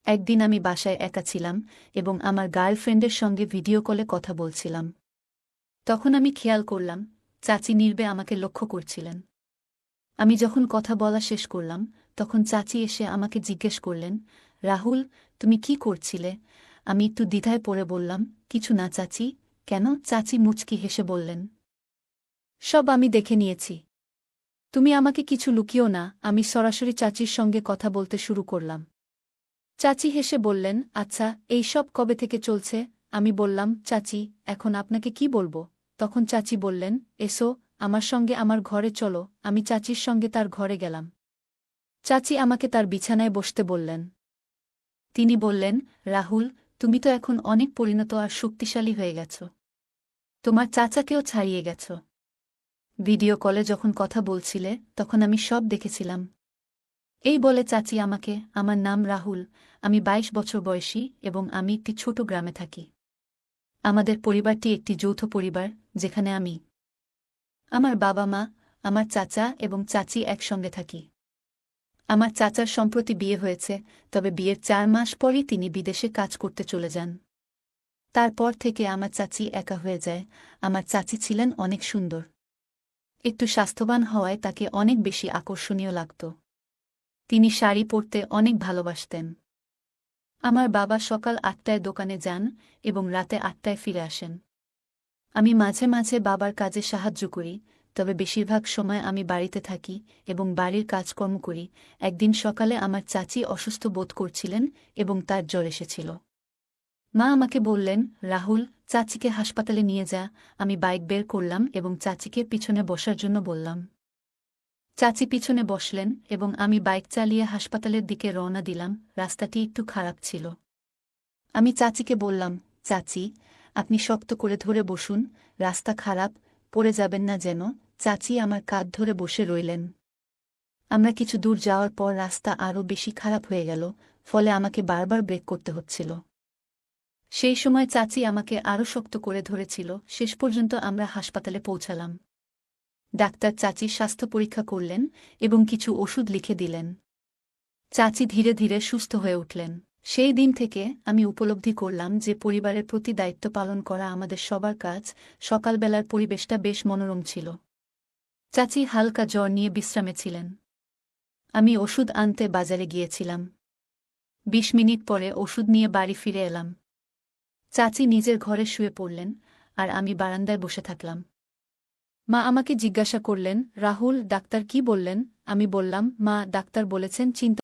একদিন আমি বাসায় একা ছিলাম এবং আমার গার্লফ্রেন্ডের সঙ্গে ভিডিও কলে কথা বলছিলাম। তখন আমি খেয়াল করলাম চাচি নীরবে আমাকে লক্ষ্য করছিলেন। আমি যখন কথা বলা শেষ করলাম তখন চাচি এসে আমাকে জিজ্ঞেস করলেন, রাহুল, তুমি কি করছিলে? আমি একটু দ্বিধায় পড়ে বললাম, কিছু না চাচি। কেন? চাচি মুচকি হেসে বললেন, সব আমি দেখে নিয়েছি। তুমি আমাকে কিছু লুকিও না। আমি সরাসরি চাচির সঙ্গে কথা বলতে শুরু করলাম। চাচি হেসে বললেন, আচ্ছা, এই সব কবে থেকে চলছে? আমি বললাম, চাচি, এখন আপনাকে কি বলবো? তখন চাচি বললেন, এসো আমার সঙ্গে আমার ঘরে চলো। আমি চাচির সঙ্গে তার ঘরে গেলাম। চাচি আমাকে তার বিছানায় বসতে বললেন। তিনি বললেন, রাহুল, তুমি তো এখন অনেক পরিণত আর শক্তিশালী হয়ে গেছ। তোমার চাচাকেও ছাড়িয়ে গেছ। ভিডিও কলে যখন কথা বলছিলে তখন আমি সব দেখেছিলাম। এই বলে চাচি আমাকে, আমার নাম রাহুল, আমি ২২ বছর বয়সী এবং আমি একটি ছোট গ্রামে থাকি। আমাদের পরিবারটি একটি যৌথ পরিবার, যেখানে আমি, আমার বাবা মা, আমার চাচা এবং চাচি একসঙ্গে থাকি। আমার চাচার সম্প্রতি বিয়ে হয়েছে, তবে বিয়ের ৪ মাস পরই তিনি বিদেশে কাজ করতে চলে যান। তারপর থেকে আমার চাচি একা হয়ে যায়। আমার চাচি ছিলেন অনেক সুন্দর। একটু স্বাস্থ্যবান হওয়ায় তাকে অনেক বেশি আকর্ষণীয় লাগত। তিনি শাড়ি পরতে অনেক ভালোবাসতেন। আমার বাবা সকাল ৮টায় দোকানে যান এবং রাতে ৮টায় ফিরে আসেন। আমি মাঝে মাঝে বাবার কাজে সাহায্য করি, তবে বেশিরভাগ সময় আমি বাড়িতে থাকি এবং বাড়ির কাজকর্ম করি। একদিন সকালে আমার চাচি অসুস্থ বোধ করছিলেন এবং তার জ্বর এসেছিল। মা আমাকে বললেন, রাহুল, চাচিকে হাসপাতালে নিয়ে যা। আমি বাইক বের করলাম এবং চাচিকে পিছনে বসার জন্য বললাম। চাচি পিছনে বসলেন এবং আমি বাইক চালিয়ে হাসপাতালের দিকে রওনা দিলাম। রাস্তাটি একটু খারাপ ছিল। আমি চাচিকে বললাম, চাচি, আপনি শক্ত করে ধরে বসুন, রাস্তা খারাপ, পড়ে যাবেন না যেন। চাচি আমার কাঁধ ধরে বসে রইলেন। আমরা কিছু দূর যাওয়ার পর রাস্তা আরও বেশি খারাপ হয়ে গেল, ফলে আমাকে বারবার ব্রেক করতে হচ্ছিল। সেই সময় চাচি আমাকে আরও শক্ত করে ধরেছিল। শেষ পর্যন্ত আমরা হাসপাতালে পৌঁছালাম। ডাক্তার চাচির স্বাস্থ্য পরীক্ষা করলেন এবং কিছু ওষুধ লিখে দিলেন। চাচি ধীরে ধীরে সুস্থ হয়ে উঠলেন। সেই দিন থেকে আমি উপলব্ধি করলাম যে পরিবারের প্রতি দায়িত্ব পালন করা আমাদের সবার কাজ। সকালবেলার পরিবেশটা বেশ মনোরম ছিল। চাচি হালকা জ্বর নিয়ে বিশ্রামে ছিলেন। আমি ওষুধ আনতে বাজারে গিয়েছিলাম। ২০ মিনিট পরে ওষুধ নিয়ে বাড়ি ফিরে এলাম। চাচি নিজের ঘরে শুয়ে পড়লেন আর আমি বারান্দায় বসে থাকলাম। মা আমাকে জিজ্ঞাসা করলেন, রাহুল, ডাক্তার কি বললেন? আমি বললাম, মা, ডাক্তার বলেছেন চিন্তা